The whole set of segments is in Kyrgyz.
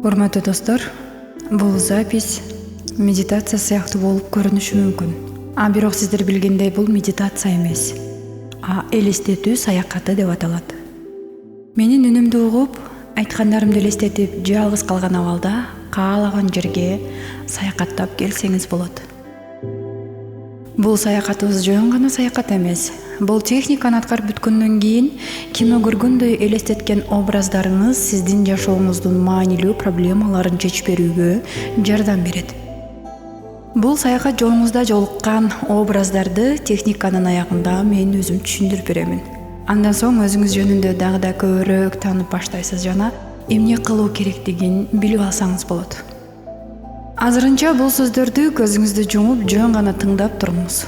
Урматтуу достор, бул запись медитация сыяктуу болуп көрүнүшү мүмкүн. Бирок сиздер билгендей бул медитация эмес, элестетүү саякаты деп аталат. Менин үнүмдү угуп, айткандарымды элестетип, жалгыз калган абалда каалаган жерге саякаттап келсеңиз болот. Бул саякатыбыз жөн гана саякат эмес. Бул техниканы аткарып бүткөндөн кийин кино көргөндөй элестеткен образдарыңыз сиздин жашооңуздун маанилүү проблемаларын чечип берүүгө жардам берет. Бул саякат жолуңузда жолуккан образдарды техниканын аягында мен өзүм түшүндүрүп беремин. Андан соң өзүңүз жөнүндө дагы да көбүрөөк таанып баштайсыз жана эмне кылуу керектигин билип алсаңыз болот. Азырынча бул сөздөрдү көзүңүздү жумуп жөн гана тыңдап туруңуз.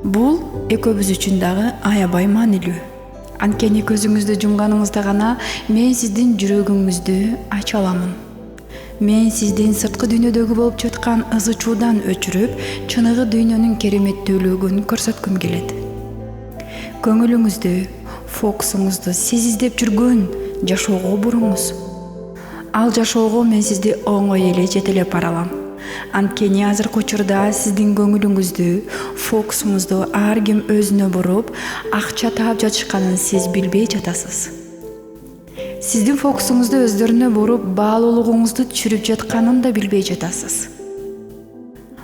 Бул экөөбүз үчүн дагы аябай маанилүү. Анткени көзүңүздү жумганыңызда гана мен сиздин жүрөгүңүздү ача аламын. Мен сиздин сырткы дүйнөдөгү болуп жаткан ызы чуудан өчүрүп, чыныгы дүйнөнүн кереметтүүлүгүн көрсөткүм келет. Көңүлүңүздү, фокусуңузду сиз издеп жүргөн жашоого буруңуз. Ал жашоого мен сизди оңой эле жетелеп бара алам. Анткени азыркы учурда сиздин көңүлүңүздү, фокусуңузду ар ким өзүнө буруп, акча таап жатышканын сиз билбей жатасыз. Сиздин фокусуңузду өздөрүнө буруп, баалуулугуңузду түшүрүп жатканын да билбей жатасыз.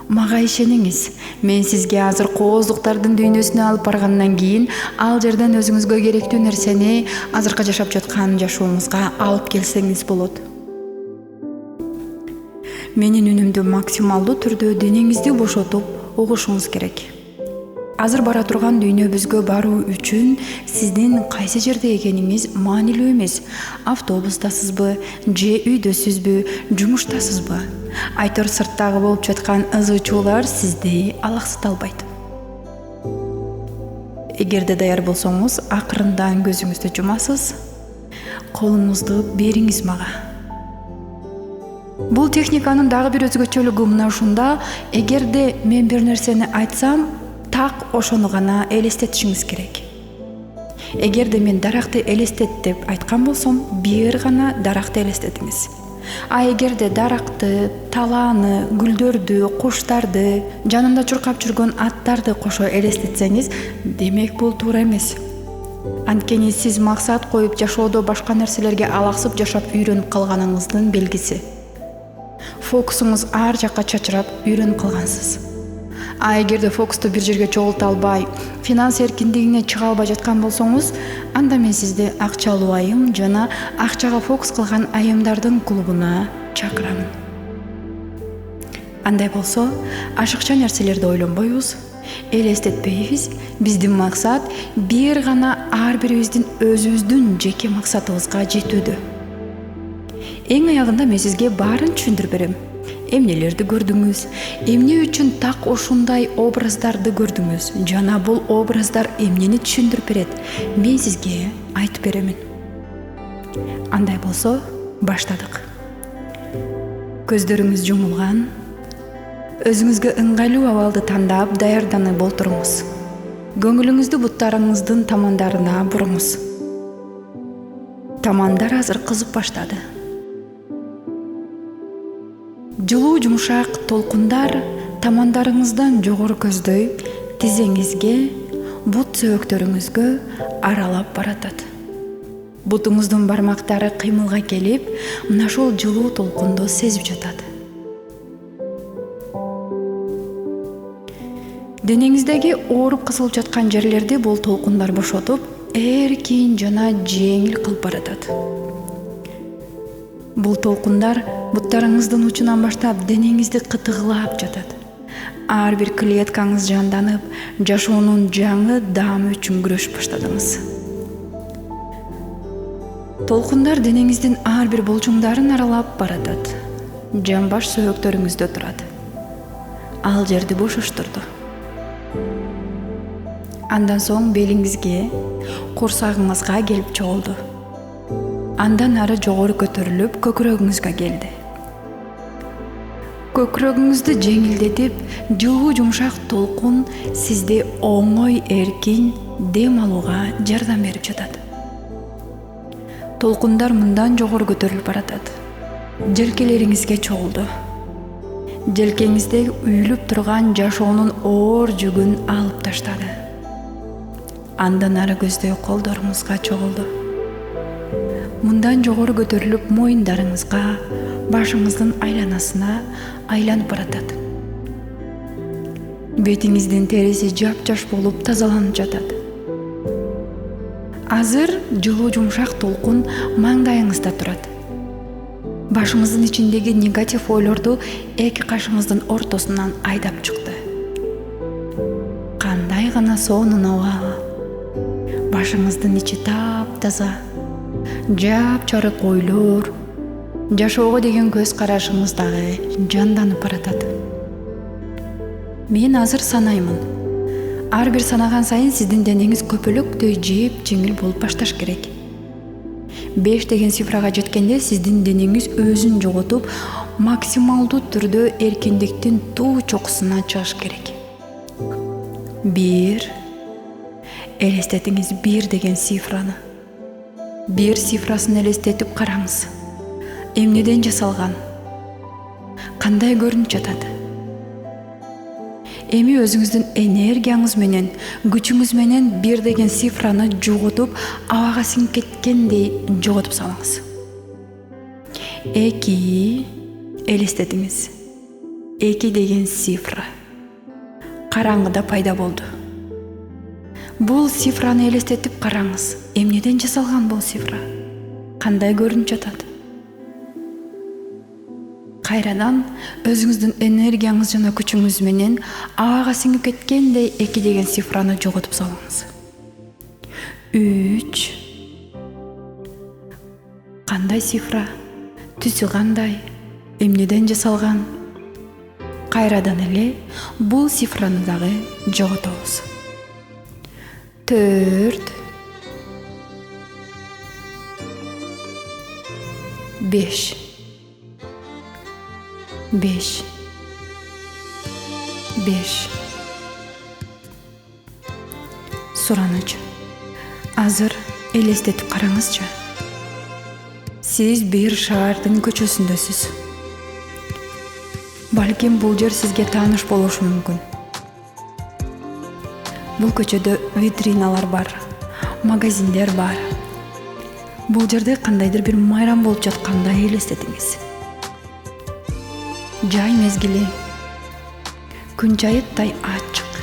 Мага ишениңиз, мен сизге азыр кооздуктардын дүйнөсүнө алып баргандан кийин ал жерден өзүңүзгө керектүү нерсени азыркы жашап жаткан жашооңузга алып келсеңиз болот. Менин үнүмдү максималдуу түрдө денеңизди бошотуп угушуңуз керек. Азыр бара турган дүйнөбүзгө баруу үчүн сиздин кайсы жерде экениңиз маанилүү эмес. Автобустасызбы, же үйдөсүзбү, жумуштасызбы? Айтор сырттагы болуп жаткан ызы чуулар сизди алаксыта албайт. Эгерде даяр болсоңуз, акырындан көзүңүздү жумасыз. Колуңузду бериңиз мага. Бул техниканын дагы бир өзгөчөлүгү мына ушунда: эгерде мен бир нерсени айтсам, так ошону гана элестетишиңиз керек. Эгерде мен даракты элестет деп айткан болсом, бир гана даракты элестетиңиз. Эгерде даракты, талааны, гүлдөрдү, куштарды, жанында чуркап жүргөн аттарды кошо элестетсеңиз, демек бул туура эмес. Анткени сиз максат коюп жашоодо башка нерселерге алаксып жашап үйрөнүп калганыңыздын белгиси. Фокусуңуз ар жакка чачырап үйрөнүп калгансыз. Эгерде фокусту бир жерге чогулта албай, финанс эркиндигине чыга албай жаткан болсоңуз, анда мен сизди акчалуу айым жана акчага фокус кылган айымдардын клубуна чакырам. Андай болсо, ашыкча нерселерди ойлонбойбуз, элестетпейбиз. Биздин максат бир гана ар бирибиздин өзүбүздүн жеке максатыбызга жетүүдө. Эң аягында мен сизге баарын түшүндүрүп берем. Эмнелерди көрдүңүз, эмне үчүн так ушундай образдарды көрдүңүз, жана бул образдар эмнени түшүндүрүп берет, мен сизге айтып беремин. Андай болсо, баштадык. Көздөрүңүз жумулган, өзүңүзгө ыңгайлуу абалды тандап даярданып олтуруңуз. Көңүлүңүздү буттарыңыздын тамандарына буруңуз. Тамандар азыр кызып баштады. Жылуу жумшак толкундар тамандарыңыздан жогору көздөй тизеңизге, бут сөөктөрүңүзгө аралап баратат. Бутуңуздун бармактары кыймылга келип, мына ушул жылуу толкунду сезип жатат. Денеңиздеги ооруп кысылып жаткан жерлерди бул толкундар бошотуп, эркин жана жеңил кылып баратат. Бул толкундар буттарыңыздын учунан баштап денеңизди кытыгылап жатат. Ар бир клеткаңыз жанданып, жашоонун жаңы даамы үчүн күрөшүп баштадыңыз. Толкундар денеңиздин ар бир булчуңдарын аралап баратат. Жамбаш сөөктөрүңүздө турат. Ал жерди бошоштурду. Андан соң белиңизге, курсагыңызга келип чогулду. Андан ары жогору көтөрүлүп, көкүрөгүңүзгө келди. көкүрөгүңүздү жеңилдетип, жылуу жумшак толкун сизди оңой эркин дем алууга жардам берип жатат. Толкундар мындан жогору көтөрүлүп баратат. Желкелериңизге чогулду. Желкеңизде үйүлүп турган жашоонун оор жүгүн алып таштады. Андан ары көздөй колдоруңузга чогулду. Мындан жогору көтөрүлүп моюндарыңызга, башыңыздын айланасына айланып баратат. Бетиңиздин териси жапжаш болуп тазаланып жатат. Азыр жылуу жумшак толкун маңдайыңызда турат. Башыңыздын ичиндеги негатив ойлорду эки кашыңыздын ортосунан айдап чыкты. Кандай гана сонун аба. Башыңыздын ичи таптаза. Жапжарык ойлор, жашоого деген көз карашыңыз дагы жанданып баратат. Мен азыр санаймын. Ар бир санаган сайын сиздин денеңиз көпөлөктөй жеп-жеңил болуп башташ керек. 5 деген цифрага жеткенде сиздин денеңиз өзүн жоготуп, максималдуу түрдө эркиндиктин туу чокусуна чыгыш керек. 1. Элестетиңиз 1 деген цифраны. 1 цифрасын элестетип караңыз. Эмнеден жасалган? Кандай көрүнүп жатат? Эми өзүңүздүн энергияңыз менен, күчүңүз менен 1 деген цифраны жоготуп, абага сиңип кеткендей жоготуп салыңыз. 2 элестетиңиз. 2 деген цифра караңгыда пайда болду. Бул цифраны элестетип караңыз. Эмнеден жасалган бул цифра? Кандай көрүнүп жатат? Кайрадан өзүңүздүн энергияңыз жана күчүңүз менен абага сиңип кеткендей 2 деген цифраны жоготуп салыңыз. 3 кандай цифра? Түсү кандай? Эмнеден жасалган? Кайрадан эле бул цифраны дагы жоготобуз. 4 5 5 5 Сураныч. Азыр элестетип караңызчы. Сиз бир шаардын көчөсүндөсүз. Балким бул жер сизге тааныш болушу мүмкүн. Бул көчөдө витриналар бар, магазиндер бар. Бул жерде кандайдыр бир майрам болуп жаткандай элестетиңиз. Жай мезгили. Күн жайыттай ачык.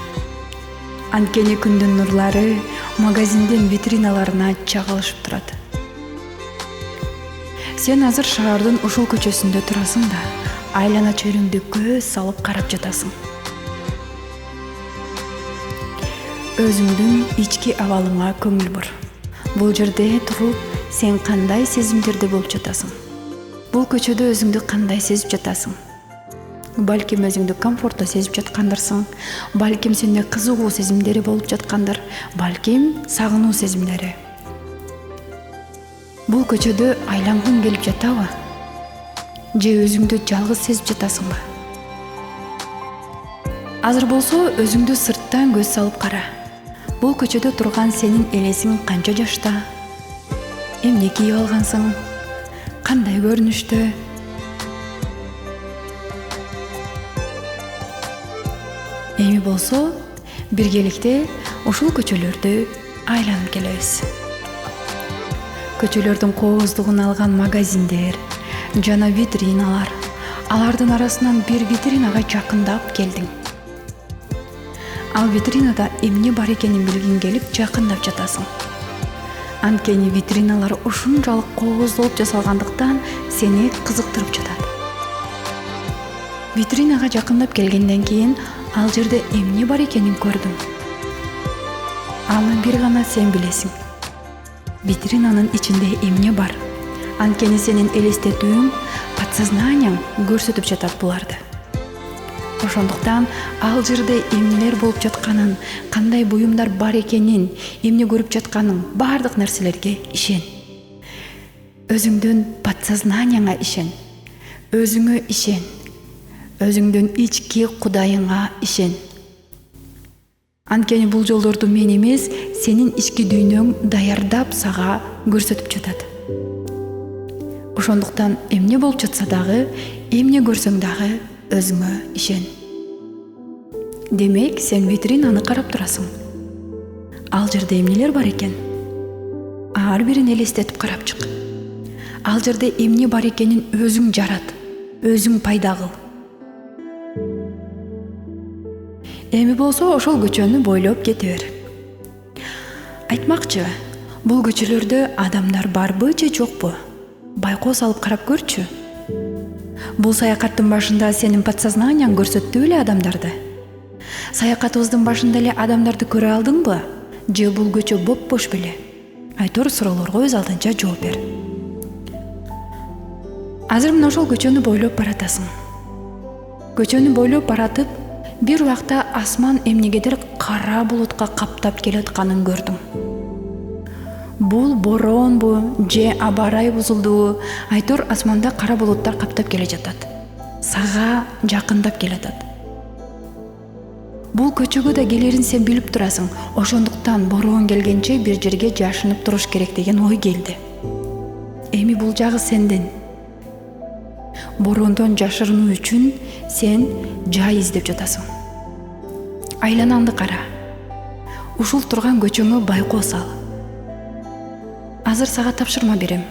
Анткени күндүн нурлары магазиндин витриналарына чагылышып турат. Сен азыр шаардын ушул көчөсүндө турасың да, айлана чөйрөңдү көз салып карап жатасың. Өзүңдүн ички абалыңа көңүл бур. Бул жерде туруп, сен кандай сезимдерде болуп жатасың? Бул көчөдө өзүңдү кандай сезип жатасың? Балким өзүңдү комфорттуу сезип жаткандырсың, балким сенде кызыгуу сезимдери болуп жаткандыр, балким сагынуу сезимдери. Бул көчөдө айлангың келип жатабы? Же өзүңдү жалгыз сезип жатасыңбы? Азыр болсо өзүңдү сырттан көз салып кара. Бул көчөдө турган сенин элесиң канча жашта? Эмне кийип алгансың? Кандай көрүнүштө? Эми болсо биргеликте ушул көчөлөрдү айланып келебиз. Көчөлөрдүн кооздугун алган магазиндер жана витриналар. Алардын арасынан бир витринага жакындап келдиң. Ал витринада эмне бар экенин билгиң келип жакындап жатасың. Анткени витриналар ушунчалык кооздолуп жасалгандыктан сени кызыктырып жатат. Витринага жакындап келгенден кийин ал жерде эмне бар экенин көрдүң. Аны бир гана сен билесиң. Витринанын ичинде эмне бар? Анткени сенин элестетүүң, подсознанияң көрсөтүп жатат буларды. Ошондуктан ал жерде эмнелер болуп жатканын, кандай буюмдар бар экенин, эмне көрүп жатканың бардык нерселерге ишен. Өзүңдүн подсознанияңа ишен. Өзүңө ишен. өзүңдүн ички кудайыңа ишен. Анткени бул жолдорду мен эмес, сенин ички дүйнөң даярдап сага көрсөтүп жатат. Ошондуктан эмне болуп жатса дагы, эмне көрсөң дагы өзүңө ишен. Демек, сен витринаны карап турасың. Ал жерде эмнелер бар экен? Ар бирин элестетип карап чык. Ал жерде эмне бар экенин өзүң жарат, өзүң пайда кыл. Эми болсо ошол көчөнү бойлоп кете бер. Айтмакчы, бул көчөлөрдө адамдар барбы же жокпу? Байкоо салып карап көрчү. Бул саякаттын башында сенин подсознанияң көрсөттү беле адамдарды? Саякатыбыздын башында эле адамдарды көрө алдыңбы? Же бул көчө боп-бош беле? Айтор суроолорго өз алдынча жооп бер. Азыр мына ошол көчөнү бойлоп баратасың. Көчөнү бойлоп баратып, бир убакта асман эмнегедир кара булутка каптап келатканын көрдүң. Бул боронбу же аба ырайы бузулдубу? Айтор асманда кара булуттар каптап келе жатат. Сага жакындап келатат. Бул көчөгө да келерин сен билип турасың. Ошондуктан бороон келгенче бир жерге жашынып туруш керек деген ой келди. Эми бул жагы сендин. Бороондон жашырынуу үчүн сен жай издеп жатасың. Айланаңды кара. Ушул турган көчөңө байкоо сал. Азыр сага тапшырма берем.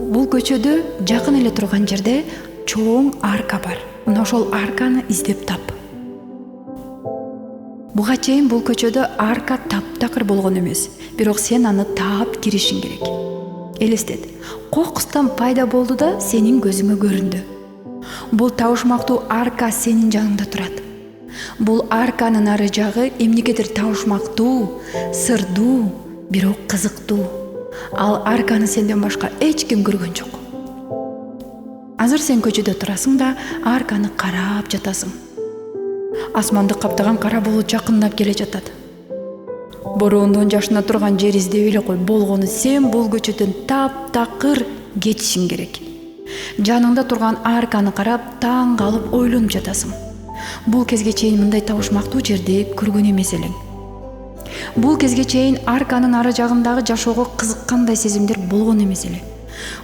Бул көчөдө жакын эле турган жерде чоң арка бар. Мына ошол арканы издеп тап. Буга чейин бул көчөдө арка таптакыр болгон эмес, бирок сен аны таап киришиң керек. Элестет, кокустан пайда болду да сенин көзүңө көрүндү. Бул табышмактуу арка сенин жаныңда турат. Бул арканын ары жагы эмнегедир табышмактуу, сырдуу, бирок кызыктуу. Ал арканы сенден башка эч ким көргөн жок. Азыр сен көчөдө турасың да арканы карап жатасың. Асманды каптаган кара булут жакындап келе жатат. Бороондон жашына турган жер издеп эле кой, болгону сен бул көчөдөн таптакыр кетишиң керек. Жаныңда турган арканы карап таң калып ойлонуп жатасың. Бул кезге чейин мындай табышмактуу жерди көргөн эмес элең. Бул кезге чейин арканын ары жагындагы жашоого кызыккандай сезимдер болгон эмес эле.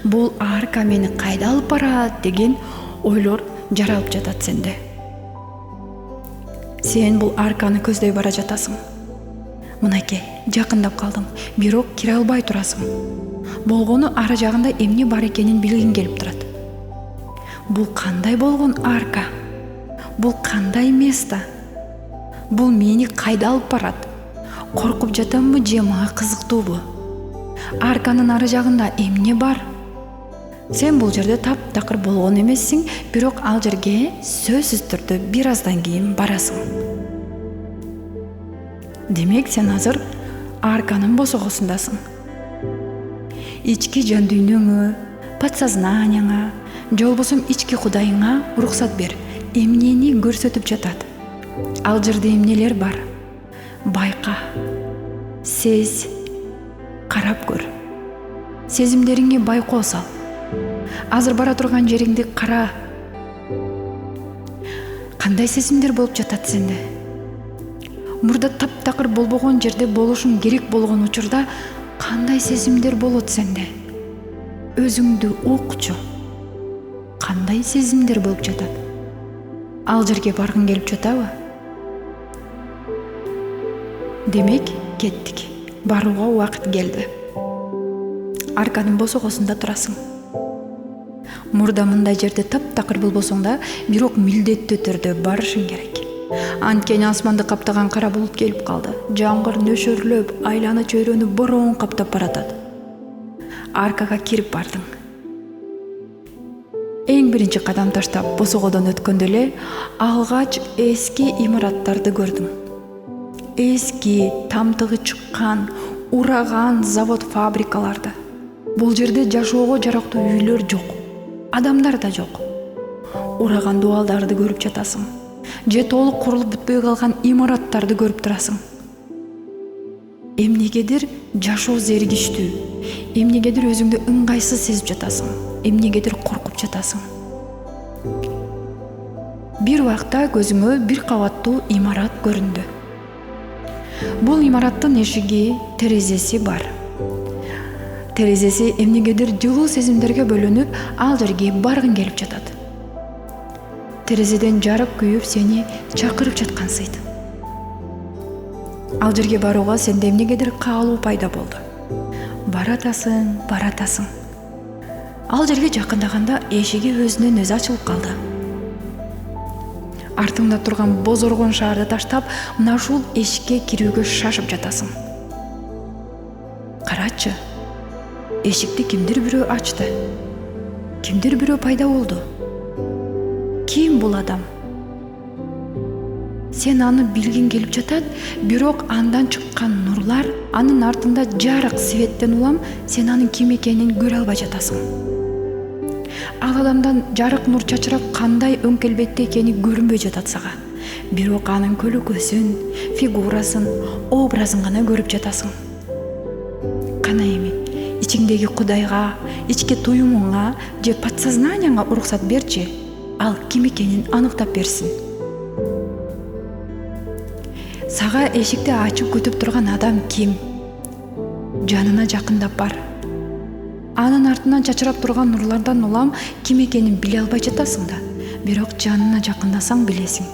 Бул арка мени кайда алып барат деген ойлор жаралып жатат сенде. Сен бул арканы көздөй бара жатасың. Мынакей, жакындап калдың, бирок кире албай турасың. Болгону ары жагында эмне бар экенин билгиң келип турат. Бул кандай болгон арка? Бул кандай место? Бул мени кайда алып барат? Коркуп жатамбы же мага кызыктуубу? Арканын ары жагында эмне бар? Сен бул жерде таптакыр болгон эмессиң, бирок ал жерге сөзсүз түрдө бир аздан кийин барасың. Демек, сен азыр арканын босогосундасың. Ички жан дүйнөңө, подсознанияңа, же болбосо ички кудайыңа уруксат бер. Эмнени көрсөтүп жатат? Ал жерде эмнелер бар? Байка, сез, карап көр. Сезимдериңе байкоо сал. Азыр бара турган жериңди кара. Кандай сезимдер болуп жатат сенде? Мурда таптакыр болбогон жерде болушуң керек болгон учурда кандай сезимдер болот сенде? Өзүңдү укчу. Кандай сезимдер болуп жатат? Ал жерге баргың келип жатабы? Демек, кеттик. Барууга убакыт келди. Арканын босогосунда турасың. Мурда мындай жерде таптакыр болбосоң да, бирок милдеттүү түрдө барышың керек. Анткени асманды каптаган кара булут келип калды. Жамгыр нөшөрлөп, айлана чөйрөнү бороон каптап баратат. Аркага кирип бардың. Эң биринчи кадам таштап босогодон өткөндө эле алгач эски имараттарды көрдүң. Эски, тамтыгы чыккан, ураган завод фабрикаларды. Бул жерде жашоого жарактуу үйлөр жок. Адамдар да жок. Ураган дубалдарды көрүп жатасың. Же толук курулуп бүтпөй калган имараттарды көрүп турасың. Эмнегедир жашоо зеригиштүү. Эмнегедир өзүңдү ыңгайсыз сезип жатасың. Эмнегедир коркуп жатасың. Бир убакта көзүмө бир кабаттуу имарат көрүндү. Бул имараттын эшиги, терезеси бар. Терезеси эмнегедир жылуу сезимдерге бөлөнүп, ал жерге баргың келип жатат. Терезеден жарык күйүп сени чакырып жаткансыйт. Ал жерге барууга сенде эмнегедир каалоо пайда болду. Баратасың. Ал жерге жакындаганда эшиги өзүнөн өзү ачылып калды. Артыңда турган бозоргон шаарды таштап, мына ушул эшикке кирүүгө шашып жатасың. Карачы, эшикти кимдир бирөө ачты. Кимдир бирөө пайда болду. Ким бул адам? Сен аны билгиң келип жатат, бирок андан чыккан нурлар, анын артында жарык светтен улам, сен анын ким экенин көрө албай жатасың. Ал адамдан жарык нур чачырап кандай өң келбетте экени көрүнбөй жатат сага. Бирок анын көлөкөсүн, фигурасын, образын гана көрүп жатасың. Кана эми ичиңдеги Кудайга, ички туюмуңа же подсознанияңа уруксат берчи, ал ким экенин аныктап берсин. Сага эшикти ачып күтүп турган адам ким? Жанына жакындап бар. Анын артынан чачырап турган нурлардан улам ким экенин биле албай жатасың да, бирок жанына жакындасаң билесиң.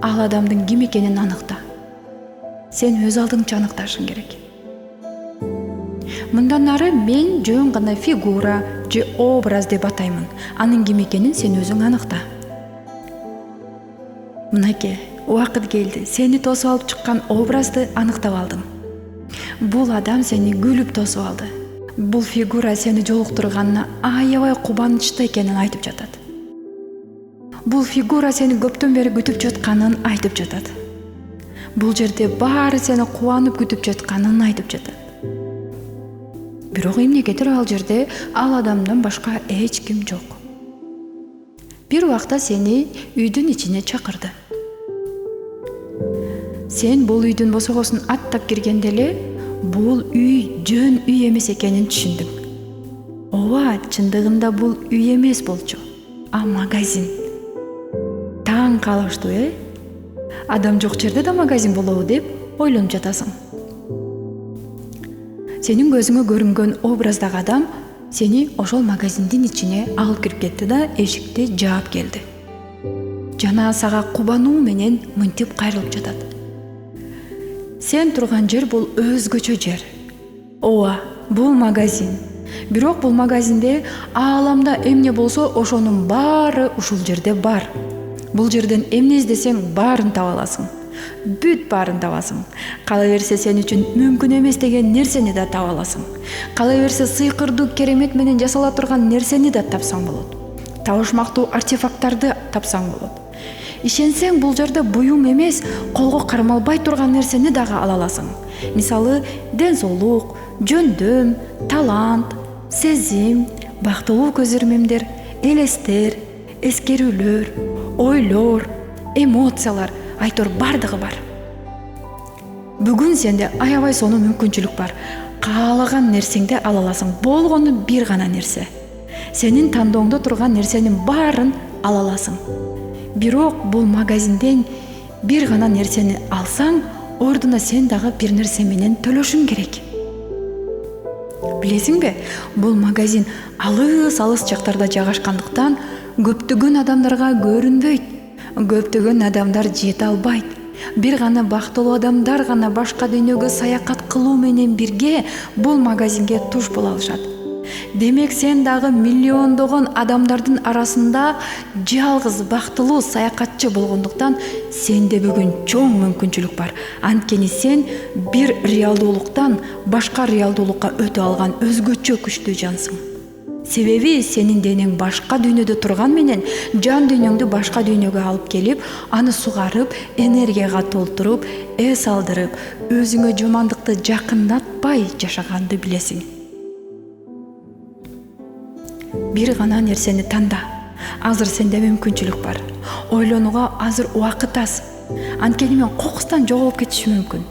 Ал адамдын ким экенин аныкта. Сен өз алдыңча аныкташың керек. Мындан ары мен жөн гана фигура же образ деп атаймын. Анын ким экенин сен өзүң аныкта. Мынакей, убакыт келди. Сени тосуп алып чыккан образды аныктап алдың. Бул адам сени күлүп тосуп алды. Бул фигура сени жолуктурганына аябай кубанычта экенин айтып жатат. Бул фигура сени көптөн бери күтүп жатканын айтып жатат. Бул жерде баары сени кубанып күтүп жатканын айтып жатат. Бирок эмнегедир ал жерде ал адамдан башка эч ким жок. Бир убакта сени үйдүн ичине чакырды. Сен бул үйдүн босогосун аттап киргенде эле бул үй жөн үй эмес экенин түшүндүң. Ооба, чындыгында бул үй эмес болчу, а магазин. Таң калыштуу, Адам жок жерде да магазин болобу деп ойлонуп жатасың. Сенин көзүңө көрүнгөн образдагы адам сени ошол магазиндин ичине алып кирип кетти да эшикти жаап келди. Жана сага кубануу менен мынтип кайрылып жатат. Сен турган жер бул өзгөчө жер. Ооба, бул магазин. Бирок бул магазинде ааламда эмне болсо ошонун баары ушул жерде бар. Бул жерден эмне издесең баарын таба аласың. Бүт баарын табасың. Кала берсе сен үчүн мүмкүн эмес деген нерсени да таба аласың. Кала берсе сыйкырдуу керемет менен жасала турган нерсени да тапсаң болот. Табышмактуу артефакттарды тапсаң болот. Ишенсең бул жерде буюм эмес, колго кармалбай турган нерсени дагы ала аласың. Мисалы, ден соолук, жөндөм, талант, сезим, бактылуу көз ирмемдер, элестер, эскерүүлөр, ойлор, эмоциялар, айтор бардыгы бар. Бүгүн сенде аябай сонун мүмкүнчүлүк бар. Каалаган нерсеңди ала аласың. Болгону бир гана нерсе. Сенин тандооңдо турган нерсенин баарын ала аласың. Бирок бул магазинден бир гана нерсени алсаң, ордуна сен дагы бир нерсе менен төлөшүң керек. Билесиңби, бул магазин алыс жактарда жайгашкандыктан көптөгөн адамдарга көрүнбөйт. Көптөгөн адамдар жете албайт. Бир гана бактылуу адамдар гана башка дүйнөгө саякат кылуу менен бирге бул магазинге туш боло алышат. Демек сен дагы миллиондогон адамдардын арасында жалгыз бактылуу саякатчы болгондуктан сенде бүгүн чоң мүмкүнчүлүк бар. Анткени сен бир реалдуулуктан башка реалдуулукка өтө алган өзгөчө күчтүү жансың. Себеби сенин денең башка дүйнөдө турган менен жан дүйнөңдү башка дүйнөгө алып келип, аны сугарып, энергияга толтуруп, эс алдырып, өзүңө жамандыкты жакындатпай жашаганды билесиң. Бир гана нерсени танда. Азыр сенде мүмкүнчүлүк бар. Ойлонууга азыр убакыт аз. Анткени мен кокустан жоголуп кетишим мүмкүн.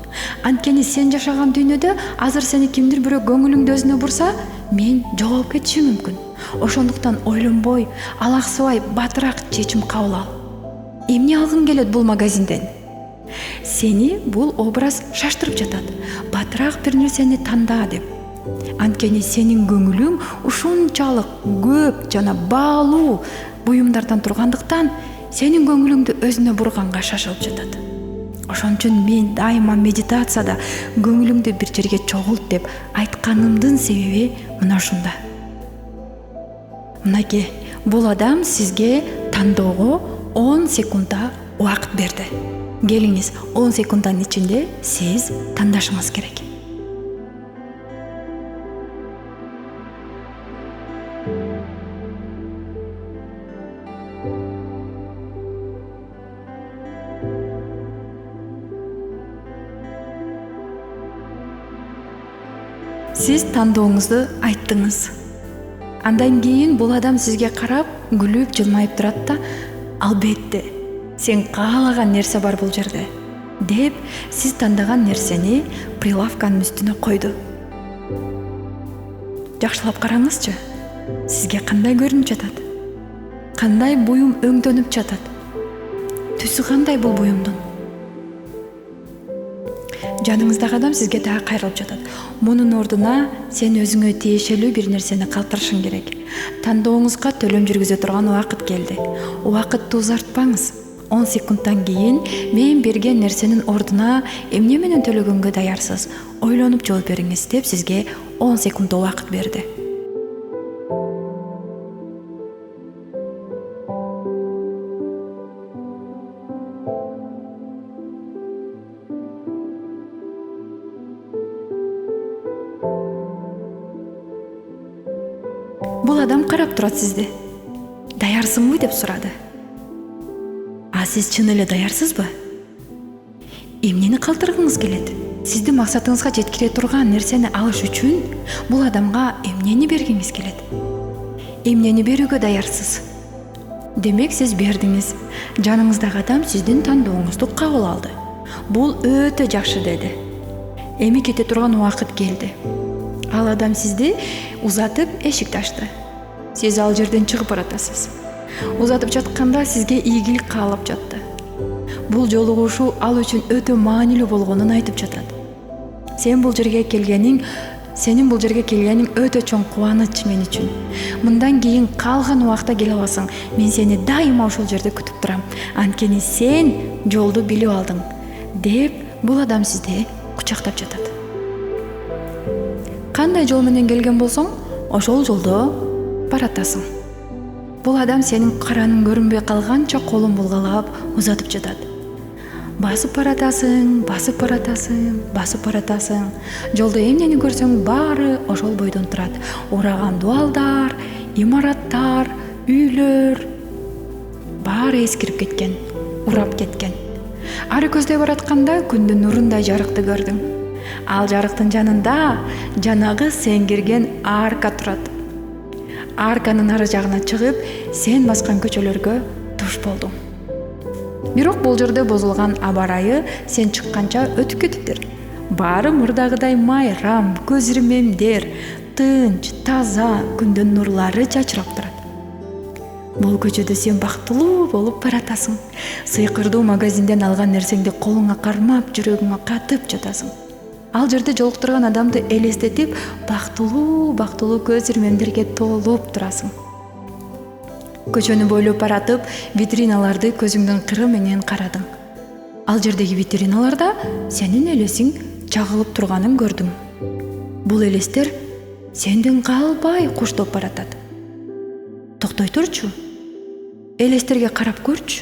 Анткени сен жашаган дүйнөдө азыр сени кимдир бирөө көңүлүңдү өзүнө бурса, мен жоголуп кетишим мүмкүн. Ошондуктан ойлонбой, алаксыбай батыраак чечим кабыл ал. Эмне алгың келет бул магазинден? Сени бул образ шаштырып жатат. Батыраак бир нерсени танда деп. Анткени сенин көңүлүң ушунчалык көп жана баалуу буюмдардан тургандыктан сенин көңүлүңдү өзүнө бурганга шашылып жатат. Ошон үчүн мен дайыма медитацияда көңүлүңдү бир жерге чогулт деп айтканымдын себеби мына ушунда. Мынакей, бул адам сизге тандоого 10 секундда убакыт берди. Келиңиз, 10 секунддын ичинде сиз тандашыңыз керек. Сиз тандооңузду айттыңыз. Андан кийин бул адам сизге карап, күлүп, жылмайып турат да, албетте, сен каалаган нерсе бар бул жерде, деп сиз тандаган нерсени прилавканын үстүнө койду. Жакшылап караңызчы, сизге кандай көрүнүп жатат? Кандай буюм өңдөнүп жатат? Түсү кандай бул буюмдун? Жаныңыздагы адам сизге дагы кайрылып жатат. Мунун ордуна сен өзүңө тиешелүү бир нерсени калтырышың керек. Тандооңузга төлөм жүргүзө турган убакыт келди. Убакытты узартпаңыз. 10 секундтан кийин мен берген нерсенин ордуна эмне менен төлөгөнгө даярсыз? Ойлонуп жооп бериңиз деп сизге 10 секунд убакыт берди. Бул адам карап турат сизди. Даярсыңбы деп сурады. А сиз чын эле даярсызбы? Эмнени калтыргыңыз келет? Сиздин максатыңызга жеткире турган нерсени алыш үчүн бул адамга эмнени бергиңиз келет? Эмнени берүүгө даярсыз? Демек сиз бердиңиз. Жаныңыздагы адам сиздин тандооңузду кабыл алды. Бул өтө жакшы деди. Эми кете турган убакыт келди. Ал адам сизди узатып эшикти ачты. Сиз ал жерден чыгып баратасыз. Узатып жатканда сизге ийгилик каалап жатты. Бул жолугушуу ал үчүн өтө маанилүү болгонун айтып жатат. Сенин бул жерге келгениң өтө чоң кубаныч мен үчүн. Мындан кийин калган убакта келе аласың. Мен сени дайыма ошол жерде күтүп турам. Анткени сен жолду билип алдың, деп бул адам сизди кучактап жатат. Кандай жол менен келген болсоң, ошол жолдо баратасың. Бул адам сенин караның көрүнбөй калганча колун булгалап узатып жатат. Басып баратасың. Жолдо эмнени көрсөң баары ошол бойдон турат. Ураган дубалдар, имараттар, үйлөр баары эскирип кеткен, урап кеткен. Ары көздөй баратканда күндүн нурундай жарыкты көрдүң. Ал жарыктын жанында жанагы сен кирген арка турат. Арканын ары жагына чыгып, сен баскан көчөлөргө туш болдуң. Бирок бул жерде бузулган аба ырайы сен чыкканча өтүп кетиптир. Баары мурдагыдай майрам, көз ирмемдер, тынч, таза, күндүн нурлары чачырап турат. Бул көчөдө сен бактылуу болуп баратасың. Сыйкырдуу магазинден алган нерсеңди колуңа кармап, жүрөгүңө катып жатасың. Ал жерде жолуктурган адамды элестетип, бактылуу көз ирмемдерге толуп турасың. Көчөнү бойлоп баратып, витриналарды көзүңдүн кыры менен карадың. Ал жердеги витриналарда сенин элесиң чагылып турганын көрдүң. Бул элестер сенден калбай куштоп баратат. Токтой турчу. Элестерге карап көрчү.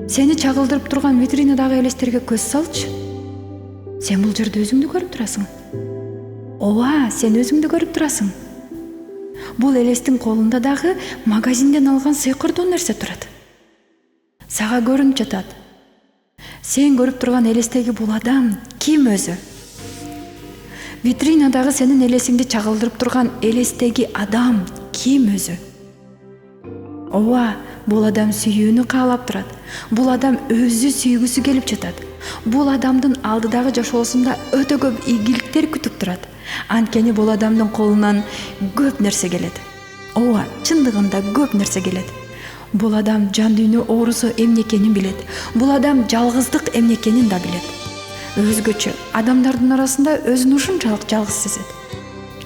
Сени чагылдырып турган витринадагы элестерге көз салчы. Сен бул жерде өзүңдү көрүп турасың. Ооба, сен өзүңдү көрүп турасың. Бул элестин колунда дагы магазинден алган сыйкырдуу нерсе турат. Сага көрүнүп жатат. Сен көрүп турган элестеги бул адам ким өзү? Витринадагы сенин элесиңди чагылдырып турган элестеги адам ким өзү? Ооба, бул адам сүйүүнү каалап турат. Бул адам өзү сүйгүсү келип жатат. Бул адамдын алдыдагы жашоосунда өтө көп ийгиликтер күтүп турат. Анткени бул адамдын колунан көп нерсе келет. ооба, чындыгында көп нерсе келет. Бул адам жан дүйнө оорусу эмне экенин билет. Бул адам жалгыздык эмне экенин да билет. Өзгөчө адамдардын арасында өзүн ушунчалык жалгыз сезет.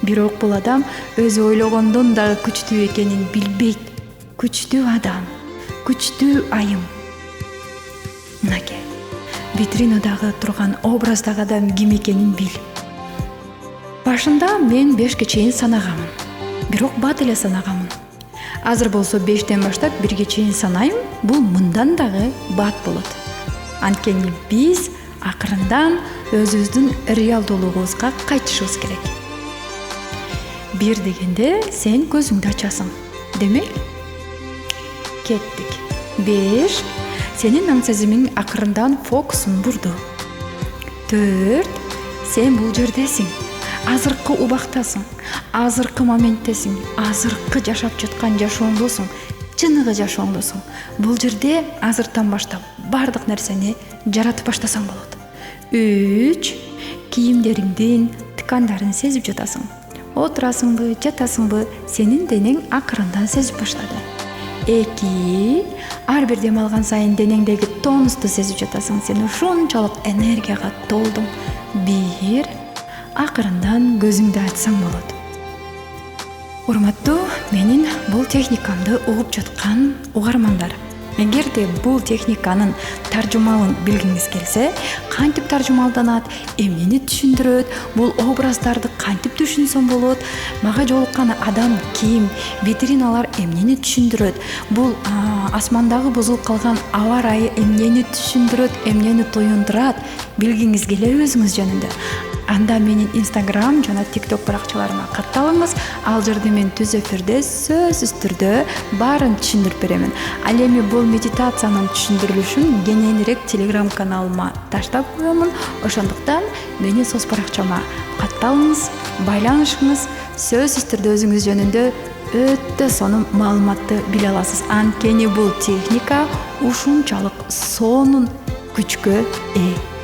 Бирок бул адам өзү ойлогондон дагы күчтүү экенин билбейт. Күчтүү адам, күчтүү айым. Мынакей, витринадагы турган образдагы адам ким экенин бил. Башында мен 5ке чейин санаганмын. Бирок бат эле санаганмын. Азыр болсо 5тен баштап 1ге чейин санайм. Бул мындан дагы бат болот. Анткени биз акырындан өзүбүздүн реалдуулугубузга кайтышыбыз керек. 1 дегенде сен көзүңдү ачасың. Демек, кеттик. 5. Сенин аң сезимиң акырындан фокусун бурду. 4. Сен бул жердесиң. Азыркы убактасың. Азыркы моменттесиң. Азыркы жашап жаткан жашооңдосуң. Чыныгы жашооңдосуң. Бул жерде азыртан баштап бардык нерсени жаратып баштасаң болот. 3. Кийимдериңдин ткандарын сезип жатасың. Отурасыңбы, жатасыңбы, сенин денең акырындан сезип баштады. 2. Ар бир дем алган сайын денеңдеги тонусту сезип жатасың. Сен ушунчалык энергияга толдуң. 1. Акырындан көзүңдү ачсаң болот. Урматтуу менин бул техникамды угуп жаткан угармандар, эгерде бул техниканын таржумалын билгиңиз келсе, кантип таржумалданат, эмнени түшүндүрөт, бул образдарды кантип түшүнсөм болот, мага жолуккан адам ким, витриналар эмнени түшүндүрөт, бул асмандагы бузулуп калган аба ырайы эмнени түшүндүрөт, эмнени туюндурат, билгиңиз келе өзүңүз жөнүндө, анда менин Instagram жана TikTok баракчаларыма катталыңыз. Ал жерде мен түз эфирде сөзсүз түрдө баарын түшүндүрүп беремин. Ал эми бул медитациянын түшүндүрүлүшүн кененирээк Telegram каналыма таштап коемун. Ошондуктан менин соц баракчама катталыңыз, байланышыңыз, сөзсүз түрдө өзүңүз жөнүндө өтө сонун маалыматты биле аласыз. Анткени бул техника ушунчалык сонун күчкө ээ.